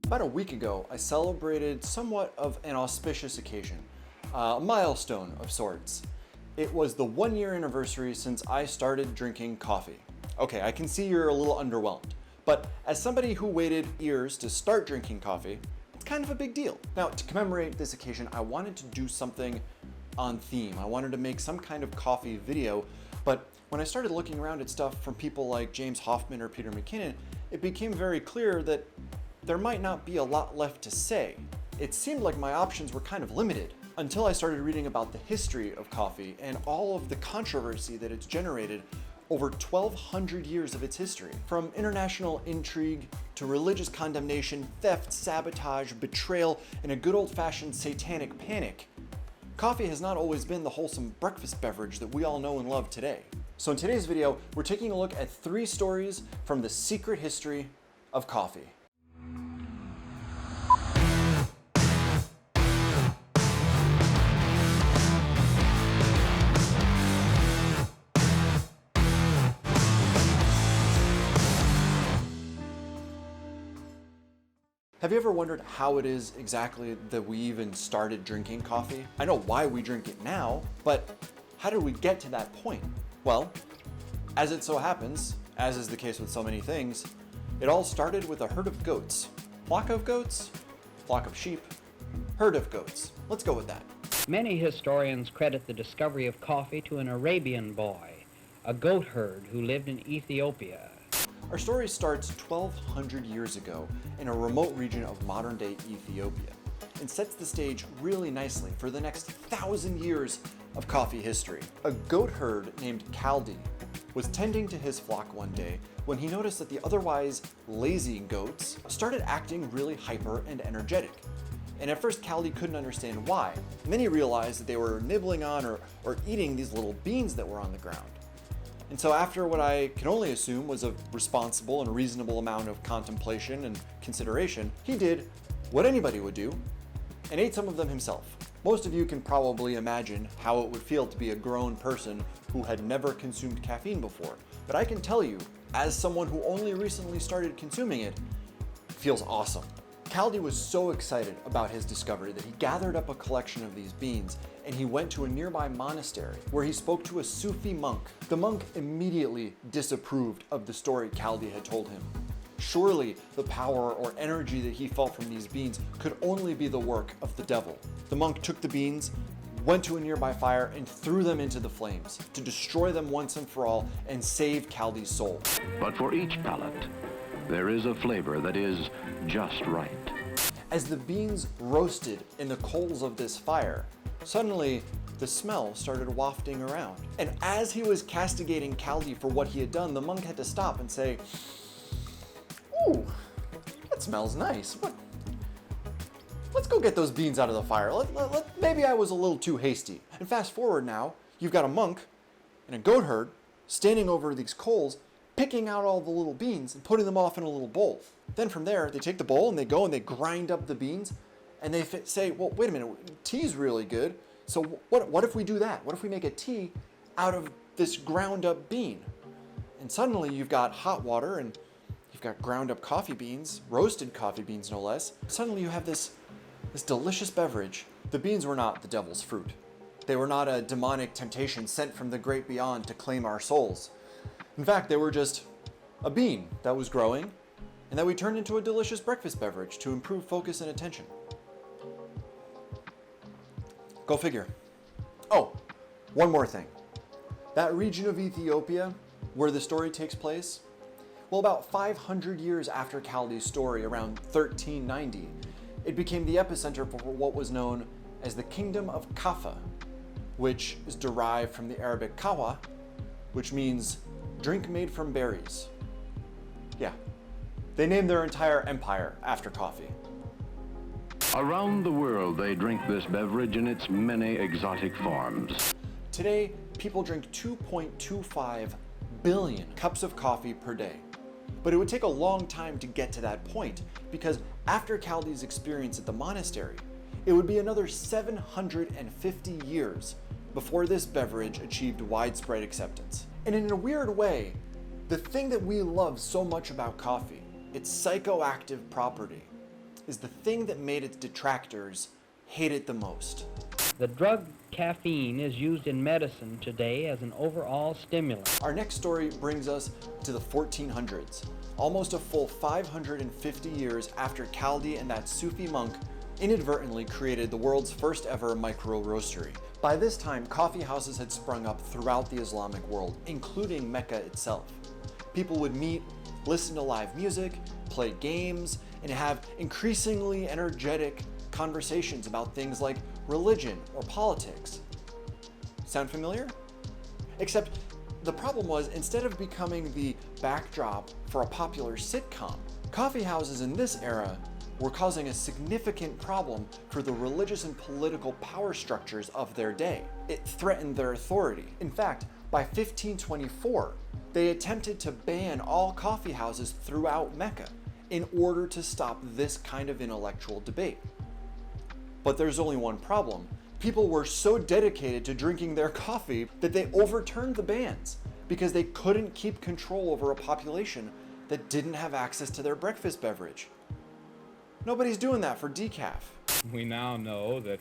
About a week ago, I celebrated somewhat of an auspicious occasion, a milestone of sorts. It was the 1-year anniversary since I started drinking coffee. Okay, I can see you're a little underwhelmed, but as somebody who waited years to start drinking coffee, it's kind of a big deal. Now, to commemorate this occasion, I wanted to do something on theme. I wanted to make some kind of coffee video, but when I started looking around at stuff from people like James Hoffman or Peter McKinnon, it became very clear that there might not be a lot left to say. It seemed like my options were kind of limited until I started reading about the history of coffee and all of the controversy that it's generated over 1,200 years of its history. From international intrigue to religious condemnation, theft, sabotage, betrayal, and a good old-fashioned satanic panic, coffee has not always been the wholesome breakfast beverage that we all know and love today. So in today's video, we're taking a look at 3 stories from the secret history of coffee. Have you ever wondered how it is exactly that we even started drinking coffee? I know why we drink it now, but how did we get to that point? Well, as it so happens, as is the case with so many things, it all started with a herd of goats. Flock of goats? Flock of sheep? Herd of goats. Let's go with that. Many historians credit the discovery of coffee to an Arabian boy, a goat herd who lived in Ethiopia. Our story starts 1,200 years ago in a remote region of modern-day Ethiopia and sets the stage really nicely for the next 1,000 years of coffee history. A goat herd named Kaldi was tending to his flock one day when he noticed that the otherwise lazy goats started acting really hyper and energetic. And at first Kaldi couldn't understand why, and then he realized that they were nibbling on or eating these little beans that were on the ground. And so after what I can only assume was a responsible and reasonable amount of contemplation and consideration, he did what anybody would do and ate some of them himself. Most of you can probably imagine how it would feel to be a grown person who had never consumed caffeine before. But I can tell you, as someone who only recently started consuming it, it feels awesome. Kaldi was so excited about his discovery that he gathered up a collection of these beans and he went to a nearby monastery where he spoke to a Sufi monk. The monk immediately disapproved of the story Kaldi had told him. Surely the power or energy that he felt from these beans could only be the work of the devil. The monk took the beans, went to a nearby fire and threw them into the flames to destroy them once and for all and save Kaldi's soul. But for each palate, there is a flavor that is just right. As the beans roasted in the coals of this fire, suddenly the smell started wafting around. And as he was castigating Kaldi for what he had done, the monk had to stop and say, "Ooh, that smells nice. Let's go get those beans out of the fire. Maybe I was a little too hasty." And fast forward now, you've got a monk and a goat herd standing over these coals, picking out all the little beans and putting them off in a little bowl. Then from there, they take the bowl and they go and they grind up the beans and they say, well, wait a minute, tea's really good. So what if we do that? What if we make a tea out of this ground up bean? And suddenly you've got hot water and you've got ground up coffee beans, roasted coffee beans no less. Suddenly you have this delicious beverage. The beans were not the devil's fruit. They were not a demonic temptation sent from the great beyond to claim our souls. In fact, they were just a bean that was growing and that we turned into a delicious breakfast beverage to improve focus and attention. Go figure. Oh, one more thing. That region of Ethiopia where the story takes place, well, about 500 years after Kaldi's story, around 1390, it became the epicenter for what was known as the Kingdom of Kaffa, which is derived from the Arabic kawa, which means drink made from berries. Yeah, they named their entire empire after coffee. Around the world, they drink this beverage in its many exotic forms. Today, people drink 2.25 billion cups of coffee per day. But it would take a long time to get to that point because after Kaldi's experience at the monastery, it would be another 750 years before this beverage achieved widespread acceptance. And in a weird way, the thing that we love so much about coffee, its psychoactive property, is the thing that made its detractors hate it the most. The drug caffeine is used in medicine today as an overall stimulant. Our next story brings us to the 1400s, almost a full 550 years after Chaldi and that Sufi monk inadvertently created the world's first ever micro-roastery. By this time, coffee houses had sprung up throughout the Islamic world, including Mecca itself. People would meet, listen to live music, play games, and have increasingly energetic conversations about things like religion or politics. Sound familiar? Except the problem was, instead of becoming the backdrop for a popular sitcom, coffee houses in this era were causing a significant problem for the religious and political power structures of their day. It threatened their authority. In fact, by 1524, they attempted to ban all coffee houses throughout Mecca in order to stop this kind of intellectual debate. But there's only one problem. People were so dedicated to drinking their coffee that they overturned the bans because they couldn't keep control over a population that didn't have access to their breakfast beverage. Nobody's doing that for decaf. We now know that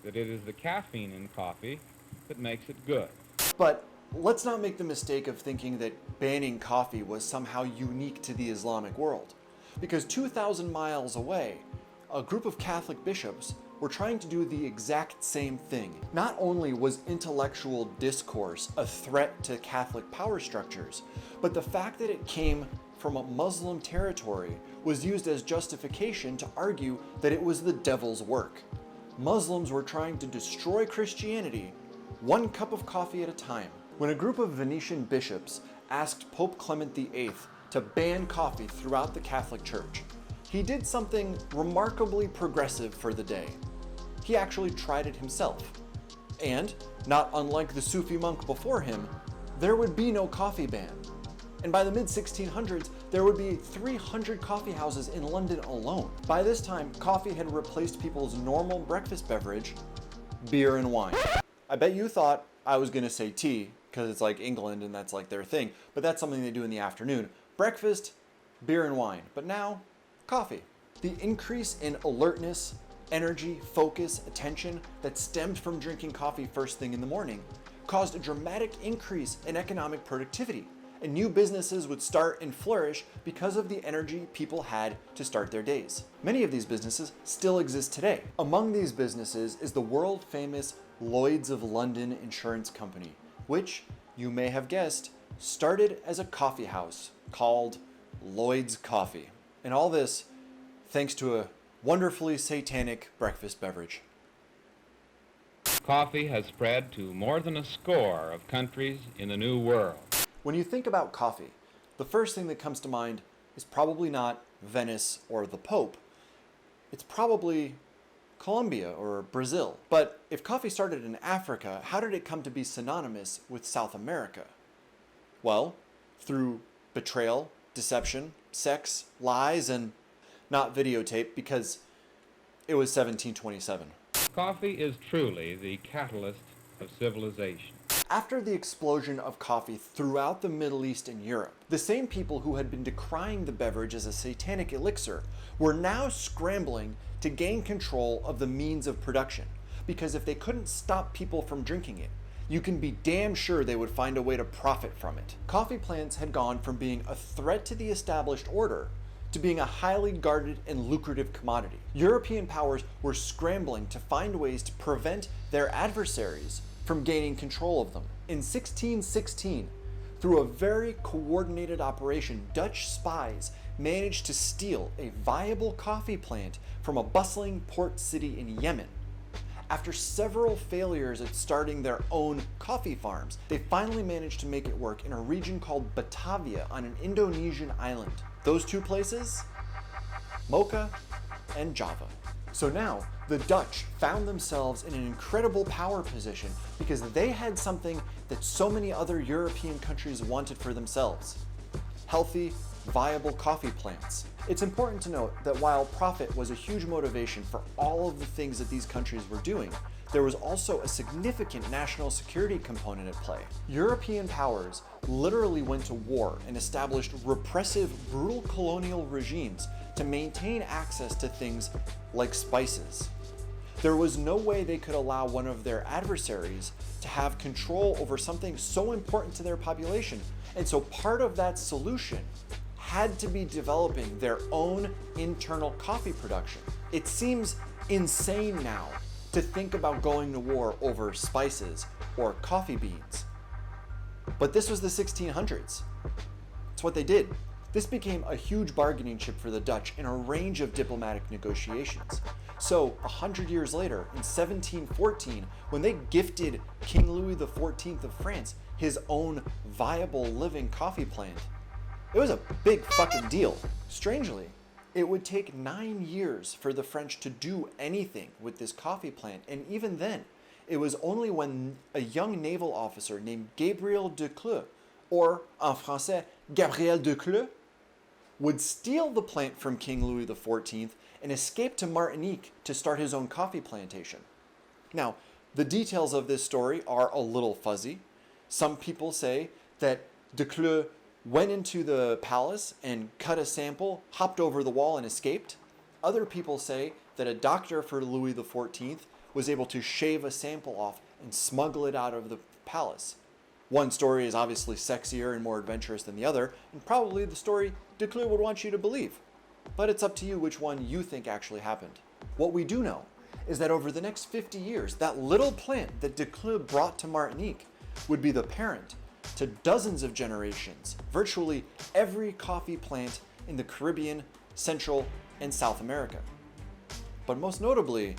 it is the caffeine in coffee that makes it good. But let's not make the mistake of thinking that banning coffee was somehow unique to the Islamic world. Because 2,000 miles away, a group of Catholic bishops were trying to do the exact same thing. Not only was intellectual discourse a threat to Catholic power structures, but the fact that it came from a Muslim territory was used as justification to argue that it was the devil's work. Muslims were trying to destroy Christianity one cup of coffee at a time. When a group of Venetian bishops asked Pope Clement VIII to ban coffee throughout the Catholic Church, he did something remarkably progressive for the day. He actually tried it himself. And, not unlike the Sufi monk before him, there would be no coffee ban. And by the mid-1600s, there would be 300 coffee houses in London alone. By this time, coffee had replaced people's normal breakfast beverage, beer and wine. I bet you thought I was gonna say tea, because it's like England and that's like their thing, but that's something they do in the afternoon. Breakfast, beer and wine, but now, coffee. The increase in alertness, energy, focus, attention that stemmed from drinking coffee first thing in the morning caused a dramatic increase in economic productivity, and new businesses would start and flourish because of the energy people had to start their days. Many of these businesses still exist today. Among these businesses is the world famous Lloyd's of London Insurance Company, which, you may have guessed, started as a coffee house called Lloyd's Coffee. And all this thanks to a wonderfully satanic breakfast beverage. Coffee has spread to more than a score of countries in the New World. When you think about coffee, the first thing that comes to mind is probably not Venice or the Pope. It's probably Colombia or Brazil. But if coffee started in Africa, how did it come to be synonymous with South America? Well, through betrayal, deception, sex, lies, and not videotape because it was 1727. Coffee is truly the catalyst of civilization. After the explosion of coffee throughout the Middle East and Europe, the same people who had been decrying the beverage as a satanic elixir were now scrambling to gain control of the means of production. Because if they couldn't stop people from drinking it, you can be damn sure they would find a way to profit from it. Coffee plants had gone from being a threat to the established order to being a highly guarded and lucrative commodity. European powers were scrambling to find ways to prevent their adversaries from gaining control of them. In 1616, through a very coordinated operation, Dutch spies managed to steal a viable coffee plant from a bustling port city in Yemen. After several failures at starting their own coffee farms, they finally managed to make it work in a region called Batavia on an Indonesian island. Those two places? Mocha and Java. So now, the Dutch found themselves in an incredible power position because they had something that so many other European countries wanted for themselves: healthy, viable coffee plants. It's important to note that while profit was a huge motivation for all of the things that these countries were doing, there was also a significant national security component at play. European powers literally went to war and established repressive, brutal colonial regimes to maintain access to things like spices. There was no way they could allow one of their adversaries to have control over something so important to their population. And so part of that solution had to be developing their own internal coffee production. It seems insane now to think about going to war over spices or coffee beans. But this was the 1600s. It's what they did. This became a huge bargaining chip for the Dutch in a range of diplomatic negotiations. So 100 years later, in 1714, when they gifted King Louis XIV of France his own viable living coffee plant, it was a big fucking deal. Strangely, it would take 9 years for the French to do anything with this coffee plant, and even then, it was only when a young naval officer named Gabriel de Cleux, or en français, Gabriel de Cleux, would steal the plant from King Louis XIV and escape to Martinique to start his own coffee plantation. Now, the details of this story are a little fuzzy. Some people say that de Cleux went into the palace and cut a sample, hopped over the wall and escaped. Other people say that a doctor for Louis XIV was able to shave a sample off and smuggle it out of the palace. One story is obviously sexier and more adventurous than the other, and probably the story de Cleux would want you to believe. But it's up to you which one you think actually happened. What we do know is that over the next 50 years, that little plant that de Cleux brought to Martinique would be the parent to dozens of generations, virtually every coffee plant in the Caribbean, Central, and South America. But most notably,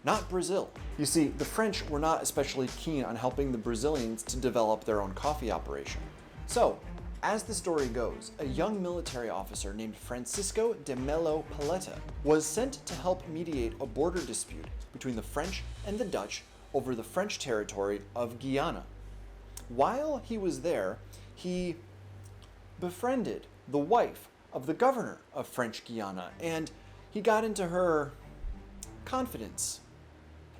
not Brazil. You see, the French were not especially keen on helping the Brazilians to develop their own coffee operation. So, as the story goes, a young military officer named Francisco de Melo Paleta was sent to help mediate a border dispute between the French and the Dutch over the French territory of Guyana. While he was there, he befriended the wife of the governor of French Guiana, and he got into her confidence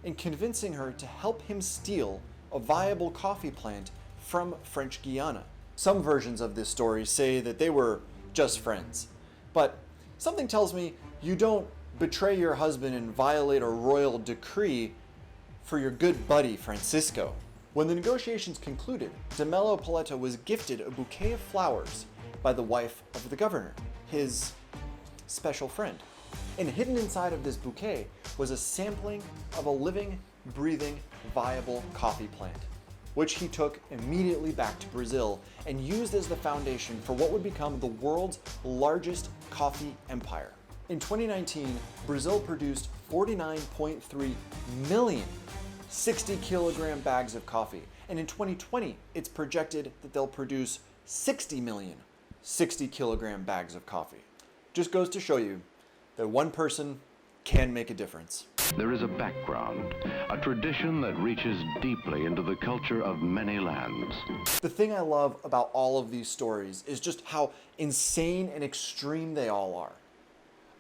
in convincing her to help him steal a viable coffee plant from French Guiana. Some versions of this story say that they were just friends, but something tells me you don't betray your husband and violate a royal decree for your good buddy Francisco. When the negotiations concluded, de Melo Paleta was gifted a bouquet of flowers by the wife of the governor, his special friend. And hidden inside of this bouquet was a sampling of a living, breathing, viable coffee plant, which he took immediately back to Brazil and used as the foundation for what would become the world's largest coffee empire. In 2019, Brazil produced 49.3 million 60-kilogram bags of coffee, and in 2020, it's projected that they'll produce 60 million 60-kilogram bags of coffee. Just goes to show you that one person can make a difference. There is a background, a tradition that reaches deeply into the culture of many lands. The thing I love about all of these stories is just how insane and extreme they all are.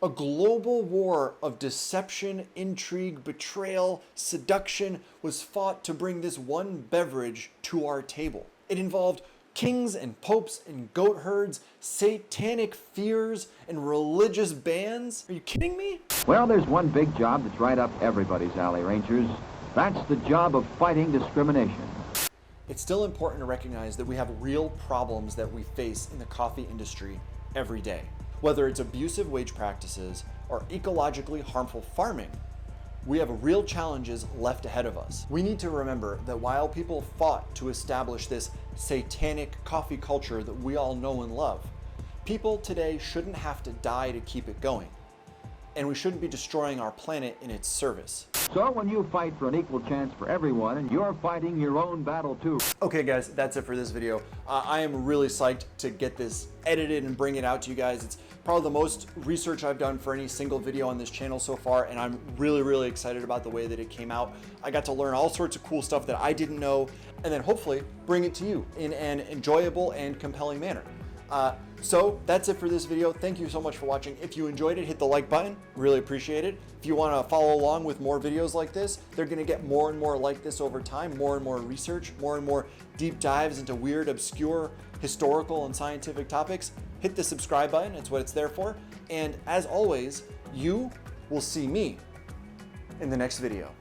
A global war of deception, intrigue, betrayal, seduction was fought to bring this one beverage to our table. It involved kings and popes and goat herds, satanic fears, and religious bans. Are you kidding me? Well, there's one big job that's right up everybody's alley, Rangers. That's the job of fighting discrimination. It's still important to recognize that we have real problems that we face in the coffee industry every day. Whether it's abusive wage practices or ecologically harmful farming, we have real challenges left ahead of us. We need to remember that while people fought to establish this satanic coffee culture that we all know and love, people today shouldn't have to die to keep it going. And we shouldn't be destroying our planet in its service. So when you fight for an equal chance for everyone, you're fighting your own battle too. Okay guys, that's it for this video. I am really psyched to get this edited and bring it out to you guys. It's probably the most research I've done for any single video on this channel so far, and I'm really excited about the way that it came out. I got to learn all sorts of cool stuff that I didn't know, and then hopefully bring it to you in an enjoyable and compelling manner. So that's it for this video. Thank you so much for watching. If you enjoyed it, hit the like button. Really appreciate it. If you want to follow along with more videos like this, they're going to get more and more like this over time, more and more research, more and more deep dives into weird, obscure, historical, and scientific topics. hit the subscribe button, it's what it's there for. And as always, you will see me in the next video.